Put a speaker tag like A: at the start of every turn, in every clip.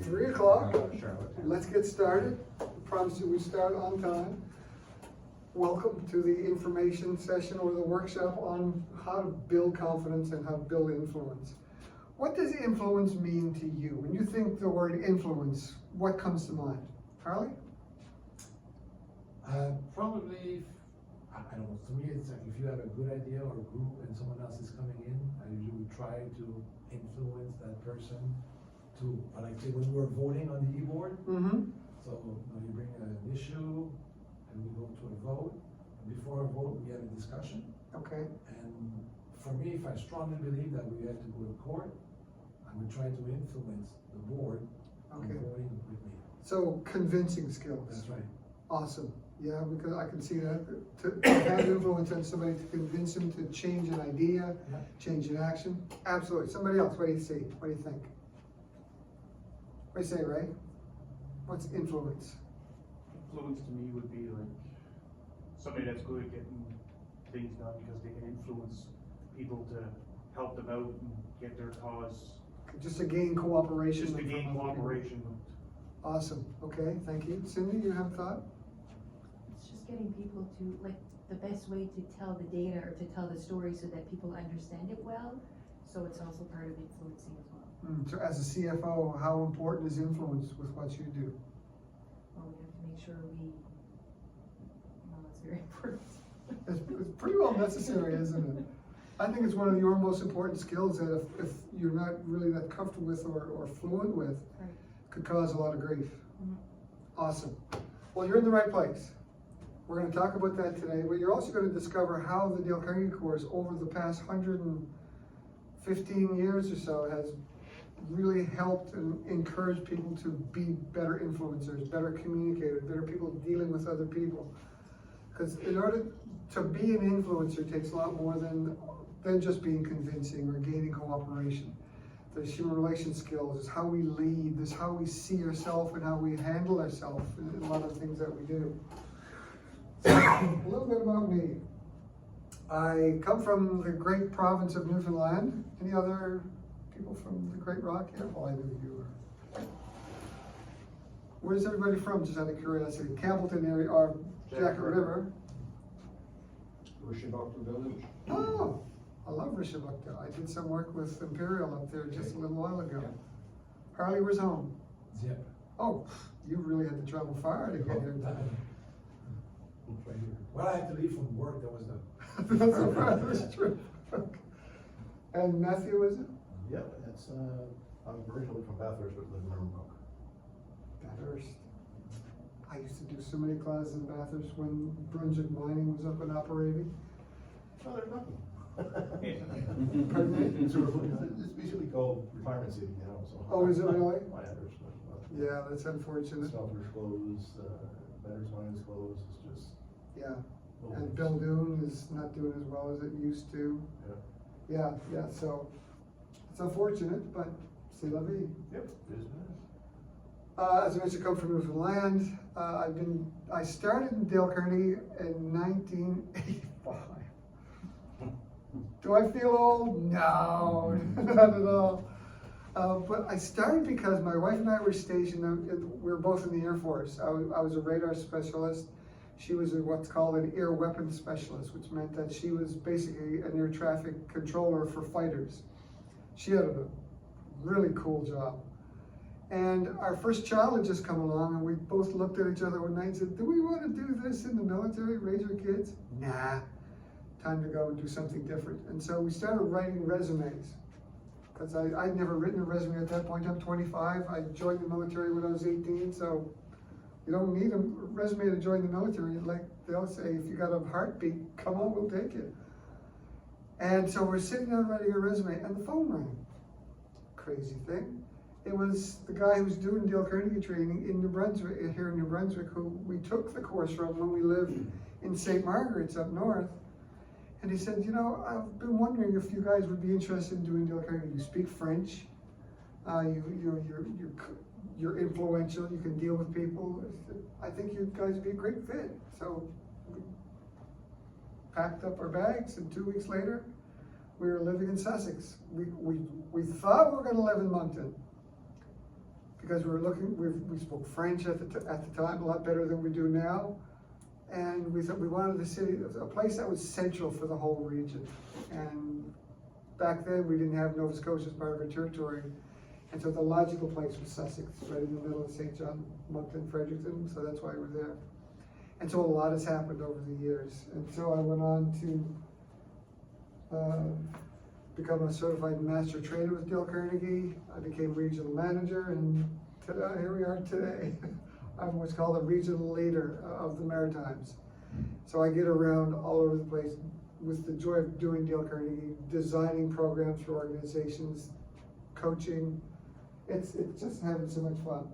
A: 3 o'clock.
B: Charlotte.
A: Let's get started. I promise you we start on time. Welcome to the information session or the workshop on how to build confidence and how to build influence. What does influence mean to you? When you think the word influence, what comes to mind? Harley?
B: Probably, I don't know, to me it's like if you have a good idea or group and someone else is coming in, I usually try to influence that person to, like say when we're voting on the e-board,
A: Mm-hmm.
B: so you bring an issue and we go to a vote, and before a vote we have a discussion,
A: Okay.
B: and for me, if I strongly believe that we have to go to court, I would try to influence the board on
A: Okay.
B: voting with me.
A: So convincing skills.
B: That's right.
A: Awesome. Yeah, because I can see that. To have influence on somebody, to convince them to change an idea,
B: Yeah.
A: change an action. Absolutely. Somebody else, what do you see? What do you think? What do you say, Ray? What's influence?
C: Influence to me would be like somebody that's good at getting things done because they can influence people to help them out and get their cause,
A: Just to gain cooperation.
C: just to
A: from
C: gain
A: other people.
C: cooperation.
A: Awesome. Okay, thank you. Cindy, you have a thought?
D: It's just getting people to, like, the best way to tell the data or to tell the story so that people understand it well. So it's also part of influencing as well.
A: So as a CFO, how important is influence with what you do?
D: Well, we have to make sure it's very important.
A: It's pretty well necessary, isn't it? I think it's one of your most important skills that if you're not really that comfortable with or fluent with,
D: Right.
A: could cause a lot of grief.
D: Mhm.
A: Awesome. Well, you're in the right place. We're going to talk about that today, but you're also going to discover how the Dale Carnegie course over the past 115 years or so has really helped and encouraged people to be better influencers, better communicators, better people dealing with other people. Because in order to be an influencer takes a lot more than just being convincing or gaining cooperation. There's human relation skills, there's how we lead, there's how we see ourselves and how we handle ourselves in a lot of things that we do. So, a little bit about me. I come from the great province of Newfoundland. Any other people from the Great Rock here? Well, I knew you were. Where's everybody from, just out of curiosity? Campbellton area, or Jacket River?
E: Rishabhakta Village.
A: Oh, I love Rishabhakta. I did some work with Imperial up there just a little while ago.
E: Yeah.
A: Harley, where's home?
B: Zip.
A: Oh, you really had to travel far to get here.
B: Right here. Well, I had to leave from work, that was the.
A: That's true. And Matthew, is it?
E: Yeah, it's, I'm originally from Bathurst, but live in Riverbank.
A: Bathurst. I used to do so many classes in Bathurst when Brunswick Mining was up and operating.
E: Oh, there's nothing.
A: Pardon me?
E: It's basically called retirement city now, so.
A: Oh, is it really?
E: My address, but.
A: Yeah, that's unfortunate.
E: Smelter's closed, Better's Mine's closed, it's just.
A: Yeah.
E: little
A: And
E: things.
A: Bill Dune is not doing as well as it used to.
E: Yeah.
A: Yeah, so it's unfortunate, but c'est la vie.
E: Yep, it is.
A: As I mentioned, I come from Newfoundland. I started in Dale Carnegie in 1985. Do I feel old? No, not at all. But I started because my wife and I were stationed, we were both in the Air Force. I was a radar specialist. She was what's called an air weapons specialist, which meant that she was basically an air traffic controller for fighters. She had a really cool job. And our first child had just come along, and we both looked at each other one night and said, do we want to do this in the military, raise our kids? Nah, time to go and do something different. And so we started writing resumes. Because I'd never written a resume at that point. I'm 25, I joined the military when I was 18, so you don't need a resume to join the military. Like they'll say, if you got a heartbeat, come on, we'll take you. And so we're sitting down writing a resume, and the phone rang. Crazy thing. It was the guy who was doing Dale Carnegie training in New Brunswick, here in New Brunswick, who we took the course from when we lived in St. Margaret's up north. And he said, you know, I've been wondering if you guys would be interested in doing Dale Carnegie. You speak French, you're influential, you can deal with people. I think you guys would be a great fit. So we packed up our bags, and 2 weeks later, we were living in Sussex. We thought we were going to live in Moncton, because we spoke French at the time, a lot better than we do now. And we thought we wanted a place that was central for the whole region. And back then, we didn't have Nova Scotia as part of our territory. And so the logical place was Sussex, right in the middle of St. John, Moncton, Fredericton, so that's why we're there. And so a lot has happened over the years. And so I went on to become a certified master trainer with Dale Carnegie. I became regional manager, and here we are today. I'm what's called a regional leader of the Maritimes. So I get around all over the place with the joy of doing Dale Carnegie, designing programs for organizations, coaching. It's just having so much fun.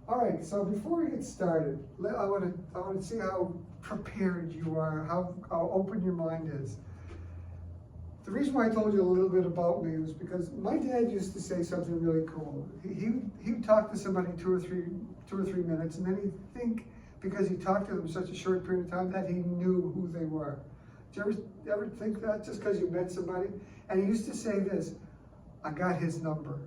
A: All right, so before we get started, I want to see how prepared you are, how open your mind is. The reason why I told you a little bit about me was because my dad used to say something really cool. He would talk to somebody two or three minutes, and then he'd think, because he talked to them such a short period of time, that he knew who they were. Did you ever think that, just because you met somebody? And he used to say this, I got his number.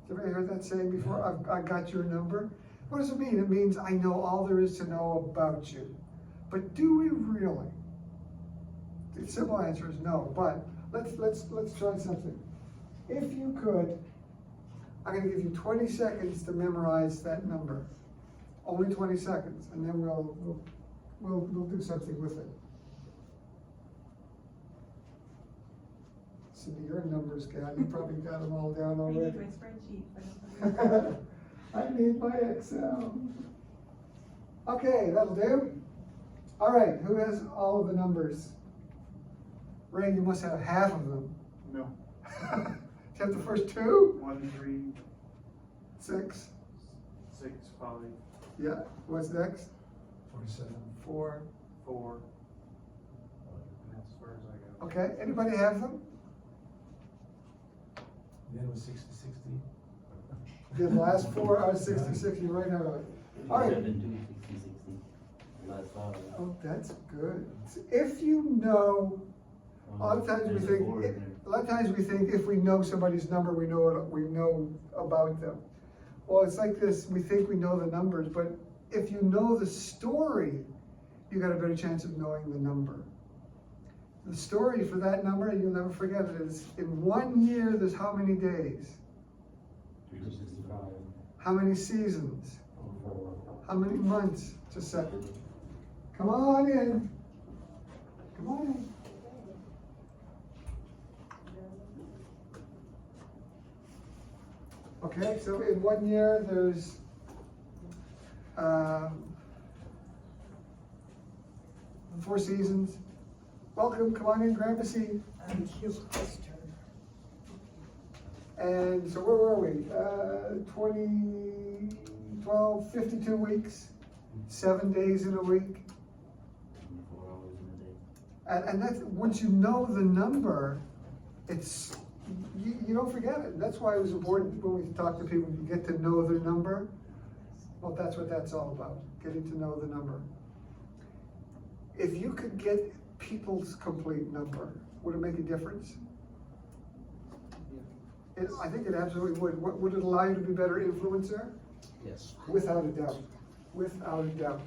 A: Have you ever heard that saying before? I got your number? What does it mean? It means I know all there is to know about you. But do we really? The simple answer is no, but let's try something. If you could, I'm going to give you 20 seconds to memorize that number. Only 20 seconds, and then we'll do something with it. Cindy, your numbers, Gal, you probably got them all down
F: I
A: already.
F: need my spreadsheet, but I don't have
A: I need my Excel. Okay, that'll do. All right, who has all of the numbers? Ray, you must have half of them.
C: No.
A: Do you have the first two?
C: 1, 3,
A: 6.
C: 6, 5,
A: Yeah, what's next?
B: 47.
A: 4.
C: 4. And that's as far as I go.
A: Okay, anybody have them?
B: Then it was 60, 60.
A: The last 4 are 60, you're right out of it. All right.
G: 7, 2, 60, 60. Last 5.
A: Oh, that's good. If you know, a lot of times we think if we know somebody's number, we know about them. Well, it's like this, we think we know the numbers, but if you know the story, you got a better chance of knowing the number. The story for that number, you'll never forget it, is in 1 year, there's how many days?
G: 365.
A: How many seasons?
G: 4.
A: How many months? Just a second. Come on in. Come on in. Okay, so in 1 year, there's 4 seasons. Welcome, come on in, grab a seat.
F: Thank you.
A: And so where were we? 12, 52 weeks, 7 days in a week.
G: 24 hours in a day.
A: And that's, once you know the number, it's, you don't forget it. That's why it was important when we talk to people, you get to know their number. Well, that's what that's all about, getting to know the number. If you could get people's complete number, would it make a difference? I think it absolutely would. Would it allow you to be a better influencer?
G: Yes.
A: Without a doubt, without a doubt.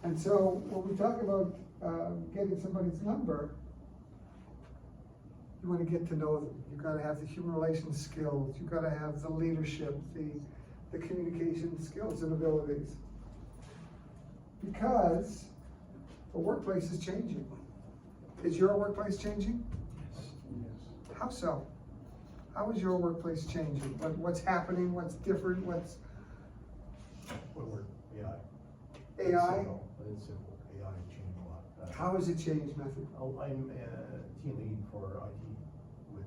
A: And so when we talk about getting somebody's number, you want to get to know them. You've got to have the human relations skills. You've got to have the leadership, the communication skills and abilities. Because the workplace is changing. Is your workplace changing?
C: Yes.
A: How so? How is your workplace changing? What's happening? What's different? What's
E: What word? AI.
A: AI?
E: It's simple. AI changed a lot.
A: How has it changed, Matthew?
E: I'm team lead for IT with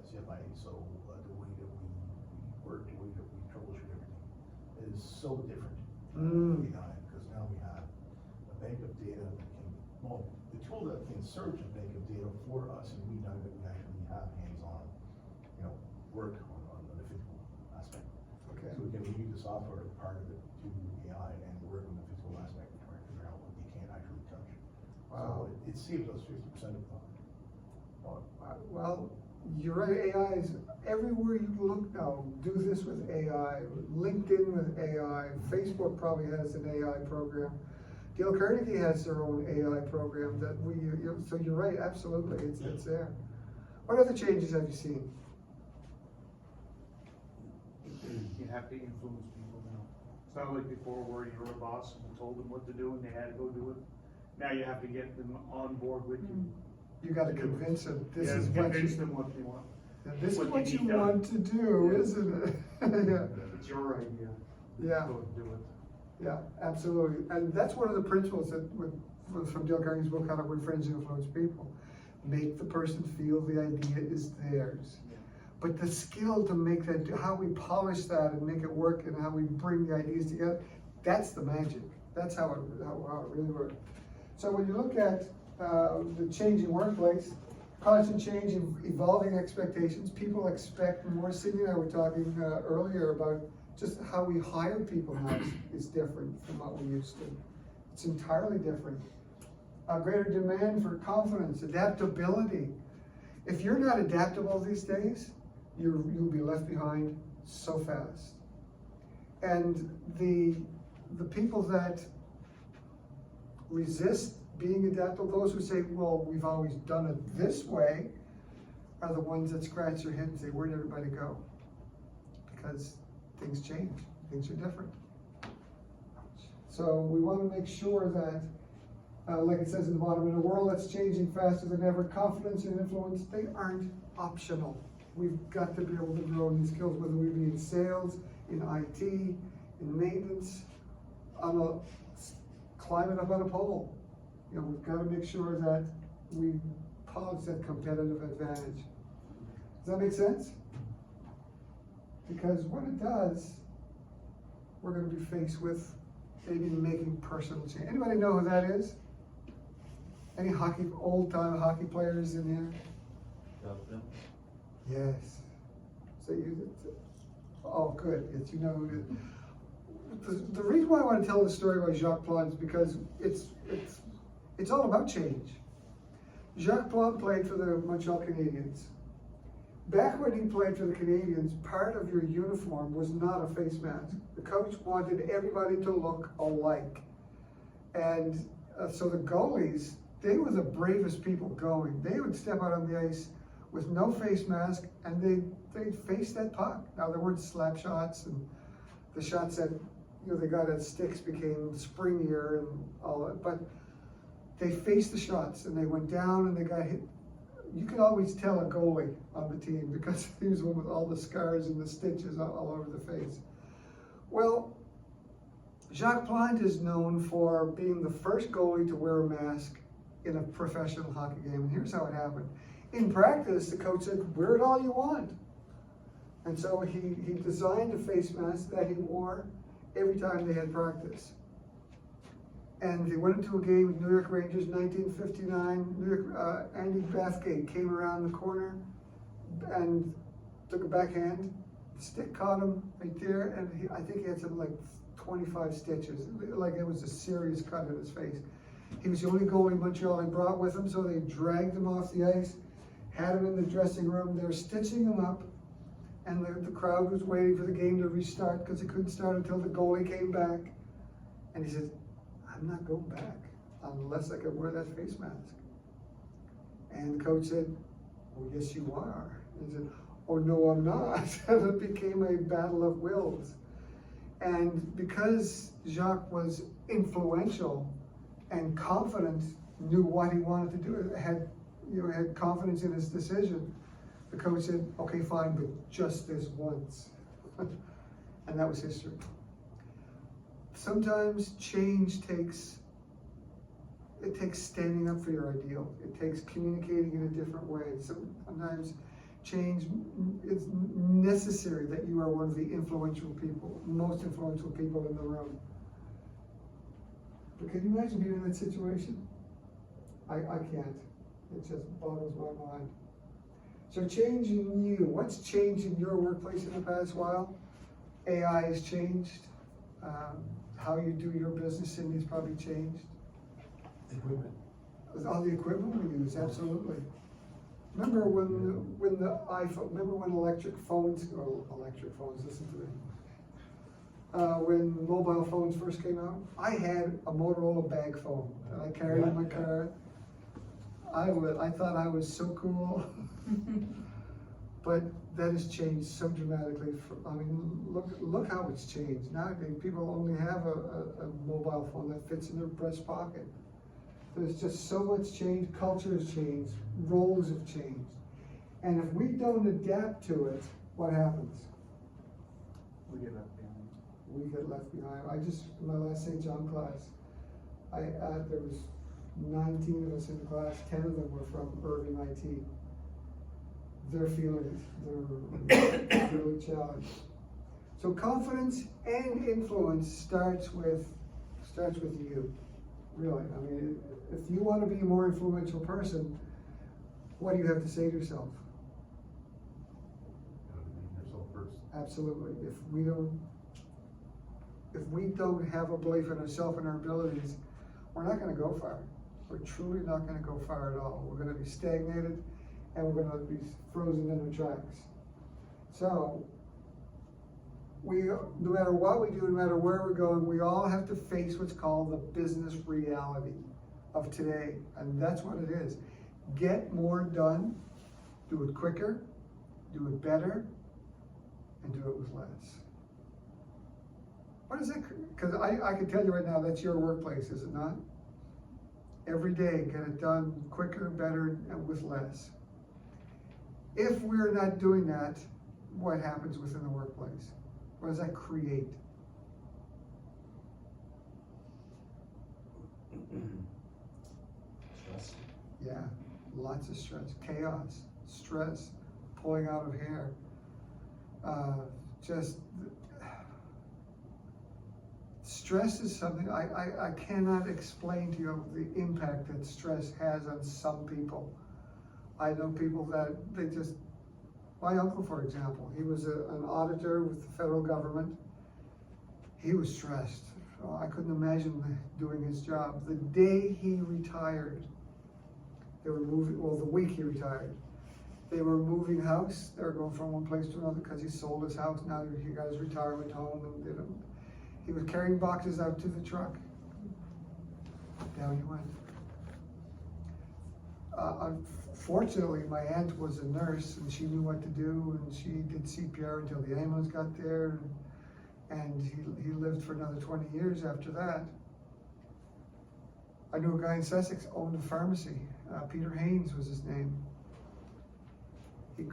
E: CFI, so the way that we work, the way that we troubleshoot everything is so different with AI, because now we have a bank of data that can, well, the tool that can search a bank of data for us, and we know that we actually have hands-on, work on the physical aspect.
A: Okay.
E: So we can use the software part of it to AI and work on the physical aspect and try to figure out what they can't actually touch.
A: Wow.
E: So it saves us 50% of the time.
A: Well, you're right, AI is everywhere you look now. Do this with AI, LinkedIn with AI, Facebook probably has an AI program. Dale Carnegie has their own AI program that so you're right, absolutely, it's there. What other changes have you seen?
C: You have to influence people now. It's not like before where you were a boss and you told them what to do and they had to go do it. Now you have to get them on board with you.
A: You gotta convince them, this
C: Yeah,
A: is what
C: convince
A: you,
C: them what you want.
A: this is
C: what you
A: what you
C: need done.
A: want to do,
C: Yeah.
A: isn't it? Yeah,
C: It's your idea.
A: yeah.
C: Go do it.
A: Yeah, absolutely, and that's one of the principles that was from Dale Carnegie's book, How to Win Friends and Influence People. Make the person feel the idea is theirs.
C: Yeah.
A: But the skill to make that, how we polish that and make it work and how we bring the ideas together, that's the magic. That's how it really works. So when you look at the changing workplace, constant change, evolving expectations, people expect more. Cindy and I were talking earlier about just how we hire people now is different from what we used to. It's entirely different. A greater demand for confidence, adaptability. If you're not adaptable these days, you'll be left behind so fast. And the people that resist being adaptable, those who say, well, we've always done it this way, are the ones that scratch their head and say, where'd everybody go? Because things change, things are different. So we want to make sure that, like it says in the bottom, in a world that's changing faster than ever, confidence and influence, they aren't optional. We've got to be able to grow these skills, whether we be in sales, in IT, in maintenance, climbing up on a pole. You know, we've got to make sure that we polish that competitive advantage. Does that make sense? Because when it does, we're going to be faced with maybe making personal change. Anybody know who that is? Any old-time hockey players in here? Yes. So oh, good. Yes, you know who it is. The reason why I want to tell the story about Jacques Plante is because it's all about change. Jacques Plante played for the Montreal Canadiens. Back when he played for the Canadiens, part of your uniform was not a face mask. The coach wanted everybody to look alike. And so the goalies, they were the bravest people going. They would step out on the ice with no face mask and they'd face that puck. Now there weren't slap shots, and the shots that they got at sticks became springier and all that, but they faced the shots and they went down and they got hit. You could always tell a goalie on the team because he was one with all the scars and the stitches all over the face. Well, Jacques Plante is known for being the first goalie to wear a mask in a professional hockey game, and here's how it happened. In practice, the coach said, wear it all you want. And so he designed a face mask that he wore every time they had practice. And they went into a game with New York Rangers, 1959. Andy Bathgate came around the corner and took a backhand. The stick caught him right there, and I think he had something like 25 stitches. Like it was a serious cut in his face. He was the only goalie Montreal had brought with him, so they dragged him off the ice, had him in the dressing room. They were stitching him up, and the crowd was waiting for the game to restart because it couldn't start until the goalie came back. And he said, I'm not going back unless I can wear that face mask. And the coach said, oh, yes, you are. And he said, oh, no, I'm not. And it became a battle of wills. And because Jacques was influential and confident, knew what he wanted to do, had confidence in his decision, the coach said, okay, fine, but just this once. And that was history. Sometimes change takes standing up for your ideal. It takes communicating in a different way. Sometimes change is necessary that you are one of the influential people, most influential people in the room. But can you imagine being in that situation? I can't. It just boggles my mind. So changing you, what's changed in your workplace in the past while? AI has changed. How you do your business, Cindy's probably changed.
B: Equipment.
A: With all the equipment we use, absolutely. Remember when the iPhone, remember when electric phones, listen to me. When mobile phones first came out, I had a Motorola bag phone that I carried in my car. I thought I was so cool. But that has changed so dramatically. Look how it's changed. Nowadays, people only have a mobile phone that fits in their breast pocket. There's just so much change, culture has changed, roles have changed. And if we don't adapt to it, what happens?
C: We get left behind.
A: We get left behind. In my last St. John class, there was 19 of us in the class, 10 of them were from Irving IT. They're feeling it, they're really challenged. So confidence and influence starts with you, really. I mean, if you want to be a more influential person, what do you have to say to yourself?
E: You know, believe in yourself first.
A: Absolutely. If we don't have a belief in ourselves and our abilities, we're not going to go far. We're truly not going to go far at all. We're going to be stagnated, and we're going to be frozen in our tracks. So, no matter what we do, no matter where we're going, we all have to face what's called the business reality of today, and that's what it is. Get more done, do it quicker, do it better, and do it with less. What is it? Because I can tell you right now, that's your workplace, is it not? Every day, get it done quicker, better, and with less. If we're not doing that, what happens within the workplace? What does that create?
G: Stress.
A: Yeah, lots of stress, chaos, stress, pulling out of hair. Stress is something I cannot explain to you the impact that stress has on some people. I know people that my uncle, for example, he was an auditor with the federal government. He was stressed. I couldn't imagine doing his job. The day he retired, the week he retired, they were moving house. They were going from one place to another because he sold his house. Now he got his retirement home, and he was carrying boxes out to the truck. Down he went. Unfortunately, my aunt was a nurse, and she knew what to do, and she did CPR until the ambulance got there, and he lived for another 20 years after that. I knew a guy in Sussex owned a pharmacy. Peter Haynes was his name. He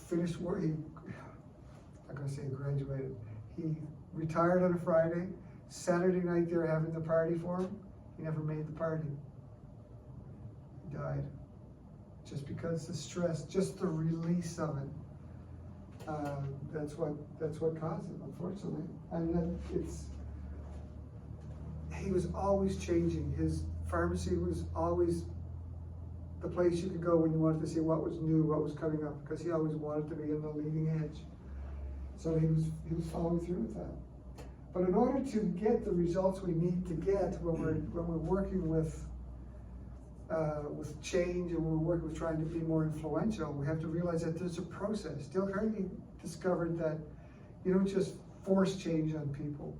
A: finished work. I'm gonna say graduated. He retired on a Friday. Saturday night they were having the party for him. He never made the party. He died. Just because the stress, just the release of it. That's what caused it, unfortunately. And he was always changing. His pharmacy was always the place you could go when you wanted to see what was new, what was coming up, because he always wanted to be in the leading edge. So he was following through with that. But in order to get the results we need to get when we're working with change, and we're working with trying to be more influential, we have to realize that there's a process. Dale Carnegie discovered that you don't just force change on people.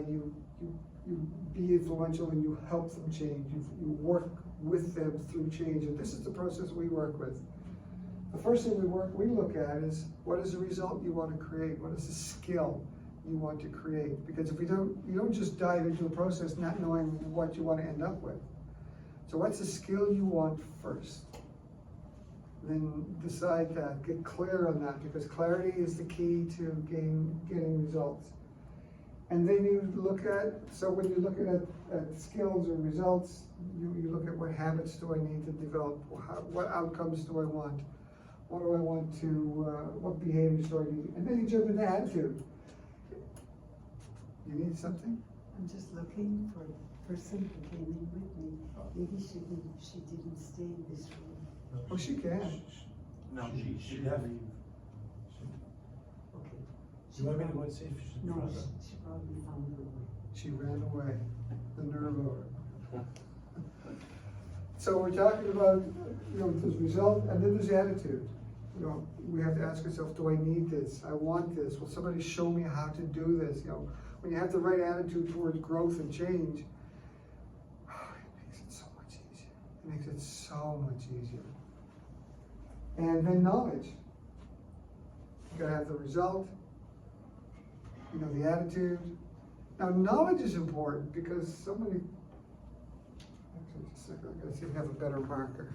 A: You be influential and you help them change. You work with them through change, and this is the process we work with. The first thing we look at is, what is the result you want to create? What is the skill you want to create? Because if you don't just dive into a process not knowing what you want to end up with. So what's the skill you want first? Then decide that, get clear on that, because clarity is the key to getting results. And then you look at, so when you're looking at skills or results, you look at what habits do I need to develop, what outcomes do I want, what do I want to, what behaviors do I need, and then you jump into attitude. You need something?
F: I'm just looking for the person who came in with me. Maybe she didn't stay in this room.
A: Oh, she can.
C: No,
B: She have.
F: Okay.
B: Do you want me to go and see if she's in
F: No,
B: front?
F: she probably found her way.
A: She ran away, the nerve of her. So we're talking about, there's result, and then there's attitude. We have to ask ourselves, do I need this? I want this. Will somebody show me how to do this? When you have the right attitude towards growth and change, it makes it so much easier. It makes it so much easier. And then knowledge. You gotta have the result, the attitude. Now, knowledge is important because actually, just a second, I gotta see if I have a better marker.